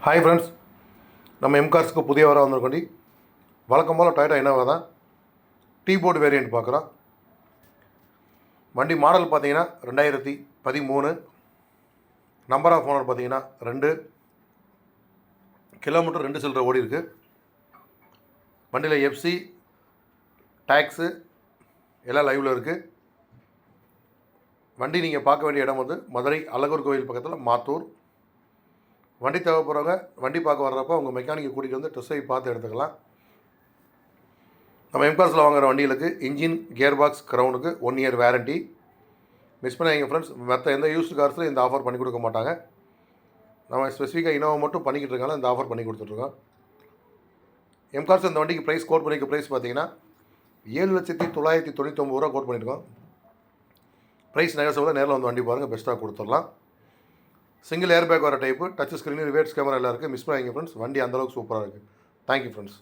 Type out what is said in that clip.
Hi friends, நம்ம எம்கார்ஸ்க்கு புதிய வர வந்திருக்கோண்டி. வழக்கம் போல் டொயோட்டா இனோவா தான். டீ போர்டு வேரியண்ட் பார்க்குறோம். வண்டி மாடல் பார்த்தீங்கன்னா 2013. நம்பர் ஆஃப் ஓனர் பார்த்தீங்கன்னா 2. கிலோமீட்டர் 2 சில்லரை ஓடி இருக்குது. வண்டியில் எஃப்சி டேக்ஸு எல்லாம் லைவில் இருக்குது. வண்டி நீங்கள் பார்க்க வேண்டிய இடம் வந்து மதுரை அழகர் கோயில் பக்கத்தில் மாத்தூர். வண்டி தேவைப்படுறவங்க வண்டி பார்க்க வர்றப்போ உங்கள் மெக்கானிக்கை கூட்டிகிட்டு வந்து டெஸ்ட் ட்ரைவ் பார்த்து எடுத்துக்கலாம். நம்ம எம்கார்ஸில் வாங்குகிற வண்டிகளுக்கு இன்ஜின், கியர் பாக்ஸ், க்ரௌனுக்கு 1 இயர் வேரண்டி. மிஸ் பண்ணாதீங்க ஃப்ரெண்ட்ஸ். மற்ற எந்த யூஸ்டு கார்ஸில் இந்த ஆஃபர் பண்ணி கொடுக்க மாட்டாங்க. நம்ம ஸ்பெசிஃபிக்காக இனோவா மட்டும் பண்ணிக்கிட்டு இருக்காங்க, இந்த ஆஃபர் பண்ணி கொடுத்துட்ருக்கோம். எம்கார்ஸ் இந்த வண்டிக்கு ப்ரைஸ் கோட் பண்ணிக்க ப்ரைஸ் பார்த்தீங்கன்னா 7,999 ரூபா கோட் பண்ணியிருக்கோம். Price negotiable. நேரில் வந்து வண்டி பாருங்கள், பெஸ்ட்டாக கொடுத்துடலாம். சிங்கிள் ஏர் பேக் வர type, touch screen, reverse camera எல்லாம் இருக்குது. மிஸ் பண்ணாதீங்க ஃப்ரெண்ட்ஸ். வண்டி அந்தளவுக்கு சூப்பராக இருக்குது. Thank you friends.